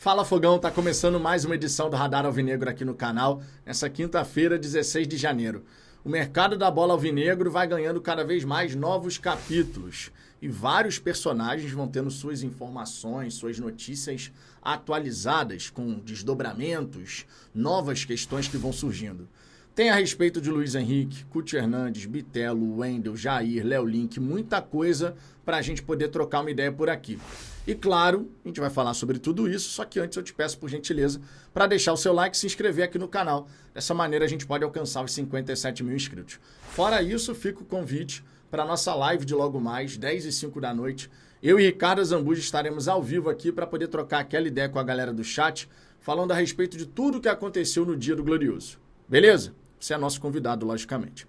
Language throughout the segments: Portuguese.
Fala Fogão, tá começando mais uma edição do Radar Alvinegro aqui no canal, nessa quinta-feira, 16 de janeiro. O mercado da bola alvinegro vai ganhando cada vez mais novos capítulos e vários personagens vão tendo suas informações, suas notícias atualizadas com desdobramentos, novas questões que vão surgindo. Tem a respeito de Luiz Henrique, Cuti Hernandes, Bitelo, Wendel, Jair, Léo Link, muita coisa para a gente poder trocar uma ideia por aqui. E claro, a gente vai falar sobre tudo isso, só que antes eu te peço por gentileza para deixar o seu like e se inscrever aqui no canal. Dessa maneira a gente pode alcançar os 57 mil inscritos. Fora isso, fica o convite para a nossa live de logo mais, 10h05 da noite. Eu e Ricardo Zambuja estaremos ao vivo aqui para poder trocar aquela ideia com a galera do chat, falando a respeito de tudo o que aconteceu no dia do Glorioso. Beleza? Você é nosso convidado, logicamente.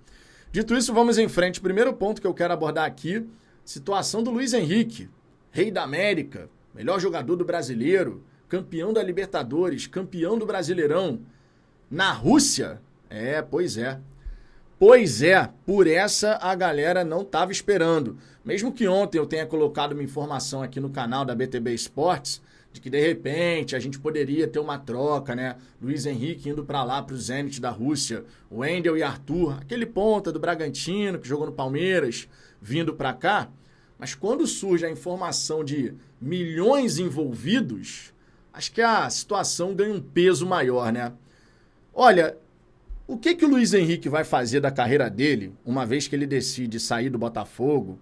Dito isso, vamos em frente. Primeiro ponto que eu quero abordar aqui, situação do Luiz Henrique, rei da América, melhor jogador do brasileiro, campeão da Libertadores, campeão do Brasileirão, na Rússia. Pois é. Pois é, por essa a galera não estava esperando. Mesmo que ontem eu tenha colocado uma informação aqui no canal da BTB Esportes, de que de repente a gente poderia ter uma troca, né? Luiz Henrique indo para lá, para o Zenit da Rússia, Wendel e Arthur, aquele ponta do Bragantino que jogou no Palmeiras, vindo para cá. Mas quando surge a informação de milhões envolvidos, acho que a situação ganha um peso maior, né? Olha, o que o Luiz Henrique vai fazer da carreira dele, uma vez que ele decide sair do Botafogo?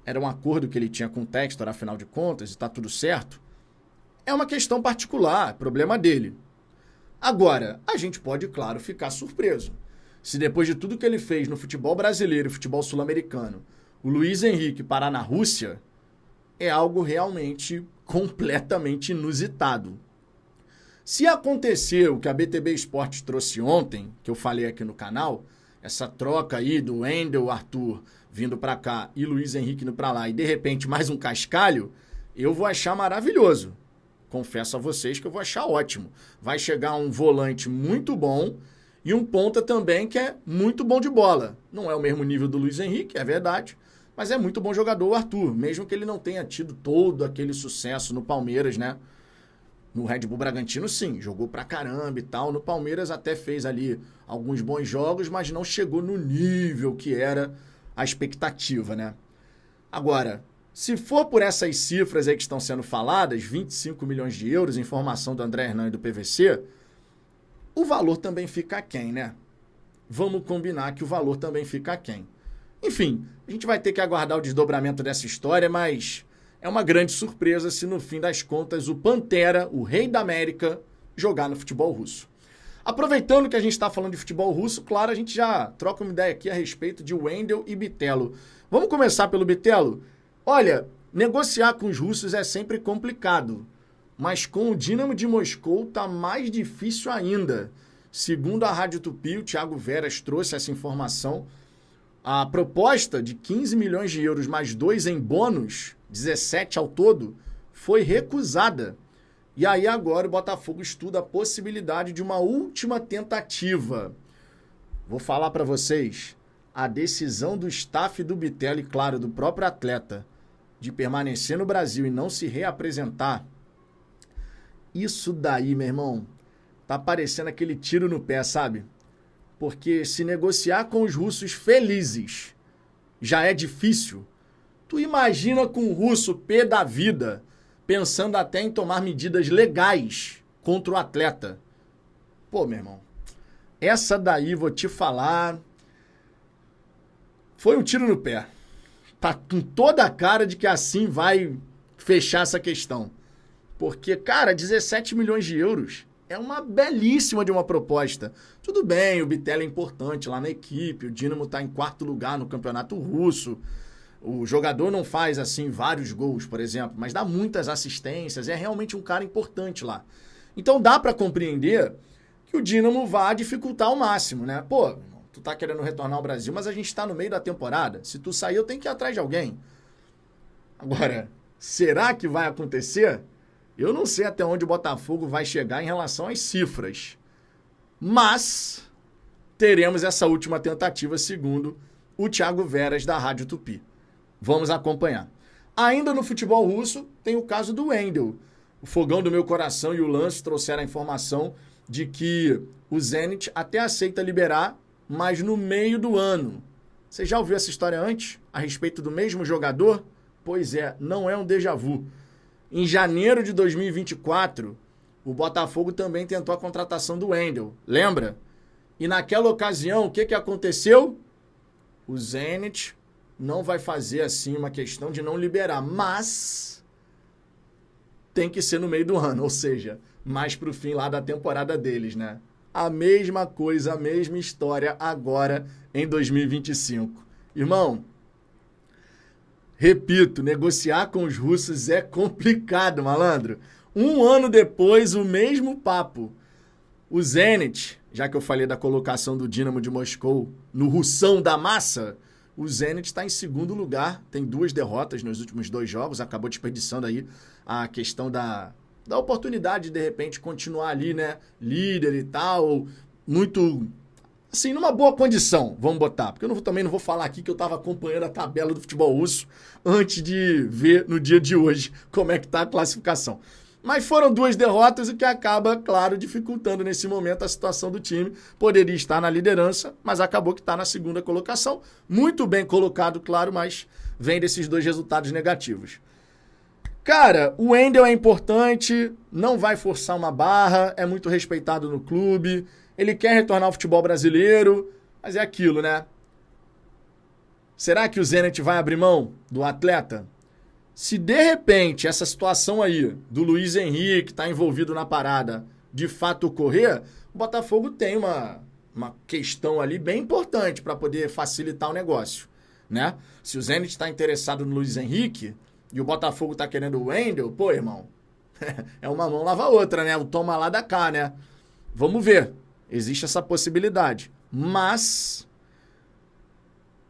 Era um acordo que ele tinha com o Textor, afinal de contas, e está tudo certo. É uma questão particular, problema dele. Agora, a gente pode, claro, ficar surpreso. Se depois de tudo que ele fez no futebol brasileiro e futebol sul-americano, o Luiz Henrique parar na Rússia, é algo realmente completamente inusitado. Se acontecer o que a BTB Esportes trouxe ontem, que eu falei aqui no canal, essa troca aí do Wendel, Arthur vindo para cá e Luiz Henrique indo para lá, e de repente mais um cascalho, eu vou achar maravilhoso. Confesso a vocês que eu vou achar ótimo. Vai chegar um volante muito bom e um ponta também que é muito bom de bola. Não é o mesmo nível do Luiz Henrique, é verdade, mas é muito bom jogador o Arthur, mesmo que ele não tenha tido todo aquele sucesso no Palmeiras, né? No Red Bull Bragantino, sim, jogou pra caramba e tal. No Palmeiras até fez ali alguns bons jogos, mas não chegou no nível que era a expectativa, né? Agora, se for por essas cifras aí que estão sendo faladas, 25 milhões de euros, informação do André Hernan e do PVC, o valor também fica aquém, né? Vamos combinar que o valor também fica aquém. Enfim, a gente vai ter que aguardar o desdobramento dessa história, mas é uma grande surpresa se no fim das contas o Pantera, o rei da América, jogar no futebol russo. Aproveitando que a gente está falando de futebol russo, claro, a gente já troca uma ideia aqui a respeito de Wendel e Bitelo. Vamos começar pelo Bitelo? Olha, negociar com os russos é sempre complicado, mas com o Dínamo de Moscou tá mais difícil ainda. Segundo a Rádio Tupi, o Thiago Veras trouxe essa informação, a proposta de 15 milhões de euros mais 2 em bônus, 17 ao todo, foi recusada. E aí agora o Botafogo estuda a possibilidade de uma última tentativa. Vou falar para vocês, a decisão do staff do Bitelo e, claro, do próprio atleta, de permanecer no Brasil e não se reapresentar, isso daí, meu irmão, tá parecendo aquele tiro no pé, sabe? Porque se negociar com os russos felizes já é difícil, tu imagina com o russo pé da vida, pensando até em tomar medidas legais contra o atleta. Pô, meu irmão, essa daí, vou te falar, foi um tiro no pé. Tá com toda a cara de que assim vai fechar essa questão. Porque, cara, 17 milhões de euros é uma belíssima de uma proposta. Tudo bem, o Bitelo é importante lá na equipe, o Dínamo tá em 4º lugar no campeonato russo, o jogador não faz, assim, vários gols, por exemplo, mas dá muitas assistências, é realmente um cara importante lá. Então dá para compreender que o Dínamo vá dificultar ao máximo, né? Pô, tu tá querendo retornar ao Brasil, mas a gente tá no meio da temporada. Se tu sair, eu tenho que ir atrás de alguém. Agora, será que vai acontecer? Eu não sei até onde o Botafogo vai chegar em relação às cifras. Mas teremos essa última tentativa, segundo o Thiago Veras, da Rádio Tupi. Vamos acompanhar. Ainda no futebol russo, tem o caso do Wendel. o Fogão do Meu Coração e o Lance trouxeram a informação de que o Zenit até aceita liberar, mas no meio do ano. Você já ouviu essa história antes? A respeito do mesmo jogador? Pois é, não é um déjà vu. Em janeiro de 2024, o Botafogo também tentou a contratação do Wendel. Lembra? E naquela ocasião, o que aconteceu? O Zenit não vai fazer assim uma questão de não liberar, mas tem que ser no meio do ano, ou seja, mais pro fim lá da temporada deles, né? A mesma coisa, a mesma história agora em 2025. Irmão, repito, negociar com os russos é complicado, malandro. Um ano depois, o mesmo papo. O Zenit, já que eu falei da colocação do Dínamo de Moscou no Russão da Massa, o Zenit está em segundo lugar, tem 2 derrotas nos últimos 2 jogos, acabou desperdiçando aí a questão da oportunidade de repente continuar ali, né, líder e tal, muito, assim, numa boa condição, vamos botar, porque eu também não vou falar aqui que eu estava acompanhando a tabela do futebol russo antes de ver no dia de hoje como é que está a classificação. Mas foram 2 derrotas, o que acaba, claro, dificultando nesse momento a situação do time. Poderia estar na liderança, mas acabou que está na segunda colocação. Muito bem colocado, claro, mas vem desses 2 resultados negativos. Cara, o Wendel é importante, não vai forçar uma barra, é muito respeitado no clube, ele quer retornar ao futebol brasileiro, mas é aquilo, né? Será que o Zenit vai abrir mão do atleta? Se de repente essa situação aí do Luiz Henrique que está envolvido na parada de fato ocorrer, o Botafogo tem uma questão ali bem importante para poder facilitar o negócio, né? Se o Zenit está interessado no Luiz Henrique e o Botafogo está querendo o Wendel, pô, irmão, é uma mão lava a outra, né? O toma lá da cá, né? Vamos ver. Existe essa possibilidade. Mas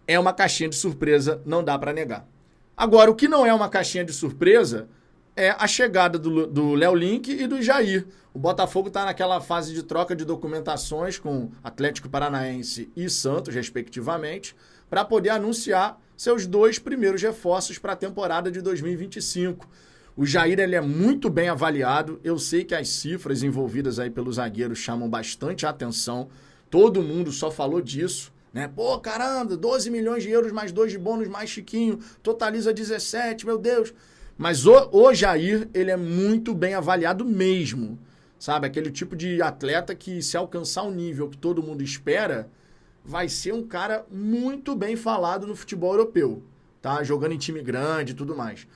é uma caixinha de surpresa, não dá para negar. Agora, o que não é uma caixinha de surpresa é a chegada do Léo Link e do Jair. O Botafogo está naquela fase de troca de documentações com Atlético Paranaense e Santos, respectivamente, para poder anunciar seus 2 primeiros reforços para a temporada de 2025. O Jair ele é muito bem avaliado. Eu sei que as cifras envolvidas aí pelo zagueiro chamam bastante a atenção. Todo mundo só falou disso. Né? Pô, caramba, 12 milhões de euros mais 2 de bônus mais Chiquinho, totaliza 17, meu Deus. Mas o Jair, ele é muito bem avaliado mesmo, sabe? Aquele tipo de atleta que se alcançar o nível que todo mundo espera, vai ser um cara muito bem falado no futebol europeu, tá? Jogando em time grande e tudo mais.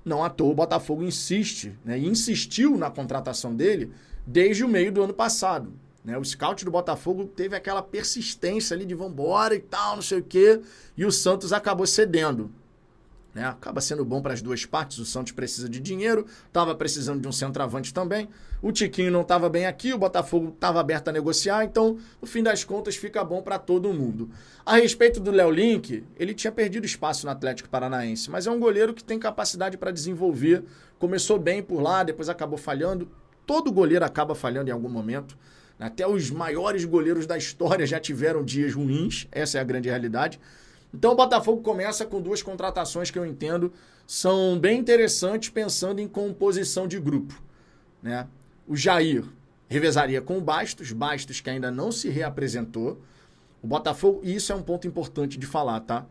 Não à toa o Botafogo insiste, né? E insistiu na contratação dele desde o meio do ano passado. O scout do Botafogo teve aquela persistência ali de vambora e tal, não sei o quê, e o Santos acabou cedendo. Né? Acaba sendo bom para as 2 partes, o Santos precisa de dinheiro, estava precisando de um centroavante também, o Tiquinho não estava bem aqui, o Botafogo estava aberto a negociar, então, no fim das contas, fica bom para todo mundo. A respeito do Léo Link, ele tinha perdido espaço no Atlético Paranaense, mas é um goleiro que tem capacidade para desenvolver, começou bem por lá, depois acabou falhando, todo goleiro acaba falhando em algum momento. Até os maiores goleiros da história já tiveram dias ruins, essa é a grande realidade. Então o Botafogo começa com 2 contratações que eu entendo são bem interessantes pensando em composição de grupo. Né? O Jair revezaria com o Bastos que ainda não se reapresentou. O Botafogo, e isso é um ponto importante de falar, tá?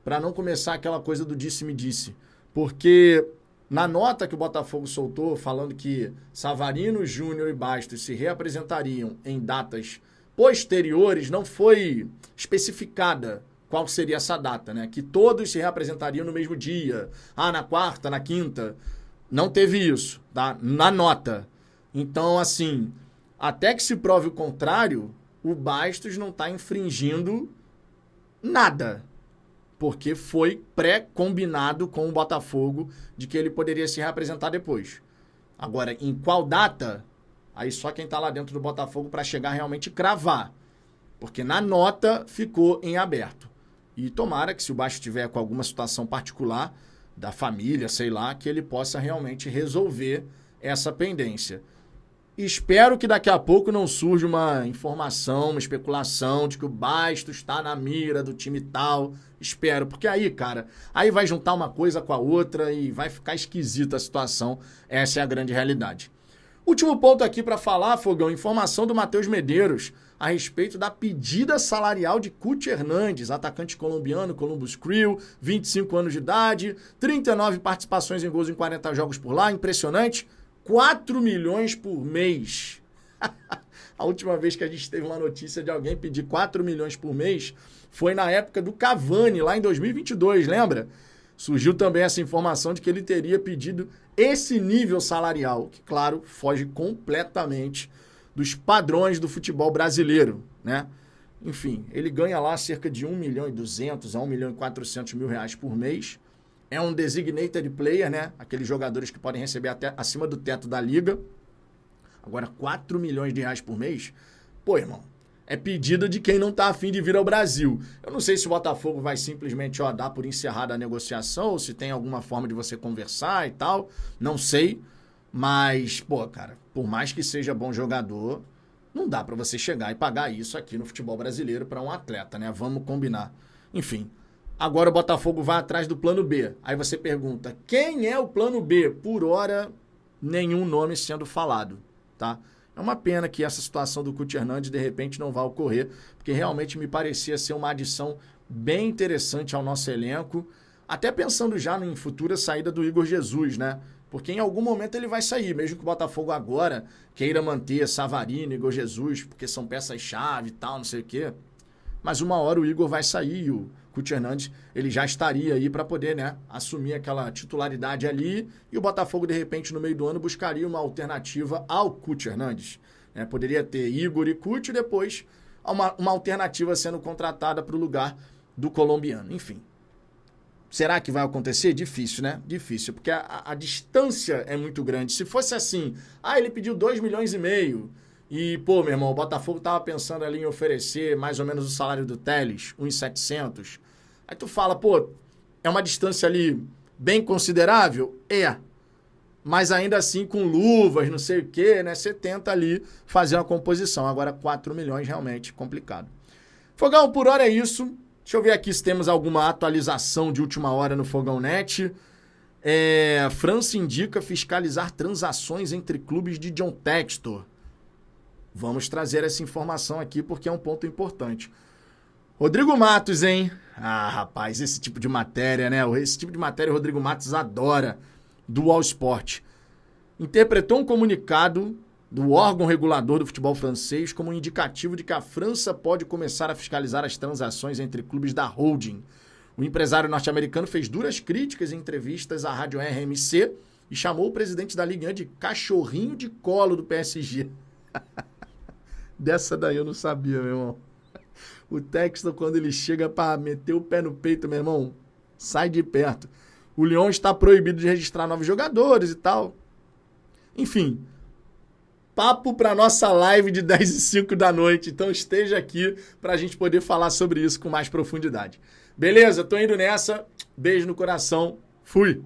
Para não começar aquela coisa do disse-me-disse. Porque na nota que o Botafogo soltou, falando que Savarino, Júnior e Bastos se reapresentariam em datas posteriores, não foi especificada qual seria essa data, né? Que todos se reapresentariam no mesmo dia. Na quarta, na quinta. Não teve isso, tá? Na nota. Então, assim, até que se prove o contrário, o Bastos não está infringindo nada. Porque foi pré-combinado com o Botafogo de que ele poderia se reapresentar depois. Agora, em qual data? Aí só quem está lá dentro do Botafogo para chegar realmente cravar. Porque na nota ficou em aberto. E tomara que se o Bastos tiver com alguma situação particular da família, sei lá, que ele possa realmente resolver essa pendência. Espero que daqui a pouco não surja uma informação, uma especulação de que o Bastos está na mira do time tal. Espero, porque aí, cara, aí vai juntar uma coisa com a outra e vai ficar esquisita a situação. Essa é a grande realidade. Último ponto aqui para falar, Fogão, informação do Matheus Medeiros a respeito da pedida salarial de Cuti Hernandes, atacante colombiano, Columbus Crew, 25 anos de idade, 39 participações em gols em 40 jogos por lá, impressionante. 4 milhões por mês. A última vez que a gente teve uma notícia de alguém pedir 4 milhões por mês foi na época do Cavani, lá em 2022, lembra? Surgiu também essa informação de que ele teria pedido esse nível salarial, que, claro, foge completamente dos padrões do futebol brasileiro, né? Enfim, ele ganha lá cerca de 1.200.000 a 1.400.000 reais por mês. É um designated player, né? Aqueles jogadores que podem receber até acima do teto da liga. Agora, 4 milhões de reais por mês? Pô, irmão, é pedida de quem não tá afim de vir ao Brasil. Eu não sei se o Botafogo vai simplesmente dar por encerrada a negociação, ou se tem alguma forma de você conversar e tal. Não sei. Mas, pô, cara, por mais que seja bom jogador, não dá pra você chegar e pagar isso aqui no futebol brasileiro pra um atleta, né? Vamos combinar. Enfim. Agora o Botafogo vai atrás do plano B. Aí você pergunta, quem é o plano B? Por hora, nenhum nome sendo falado, tá? É uma pena que essa situação do Cuti Hernandes, de repente, não vá ocorrer, porque realmente me parecia ser uma adição bem interessante ao nosso elenco, até pensando já em futura saída do Igor Jesus, né? Porque em algum momento ele vai sair, mesmo que o Botafogo agora queira manter Savarino, Igor Jesus, porque são peças-chave e tal, não sei o quê. Mas uma hora o Igor vai sair e o Cuti Hernandes, ele já estaria aí para poder, né, assumir aquela titularidade ali e o Botafogo, de repente, no meio do ano, buscaria uma alternativa ao Cuti Hernandes. Né? Poderia ter Igor e Cuti e depois uma alternativa sendo contratada para o lugar do colombiano. Enfim. Será que vai acontecer? Difícil, né? Difícil, porque a distância é muito grande. Se fosse assim, ele pediu 2,5 milhões e, pô, meu irmão, o Botafogo tava pensando ali em oferecer mais ou menos o salário do Telles, 1.700. Aí tu fala, pô, é uma distância ali bem considerável? É. Mas ainda assim, com luvas, não sei o quê, né? Você tenta ali fazer uma composição. Agora, 4 milhões realmente complicado. Fogão, por hora é isso. Deixa eu ver aqui se temos alguma atualização de última hora no Fogão Net. França indica fiscalizar transações entre clubes de John Textor. Vamos trazer essa informação aqui porque é um ponto importante. Rodrigo Matos, hein? Rapaz, esse tipo de matéria, né? Esse tipo de matéria o Rodrigo Matos adora, do All Sport. Interpretou um comunicado do órgão regulador do futebol francês como um indicativo de que a França pode começar a fiscalizar as transações entre clubes da holding. O empresário norte-americano fez duras críticas em entrevistas à rádio RMC e chamou o presidente da Ligue 1 de cachorrinho de colo do PSG. Dessa daí eu não sabia, meu irmão. O Textor, quando ele chega para meter o pé no peito, meu irmão, sai de perto. O Lyon está proibido de registrar novos jogadores e tal. Enfim, papo para nossa live de 10h05 da noite. Então esteja aqui para a gente poder falar sobre isso com mais profundidade. Beleza? Tô indo nessa. Beijo no coração. Fui!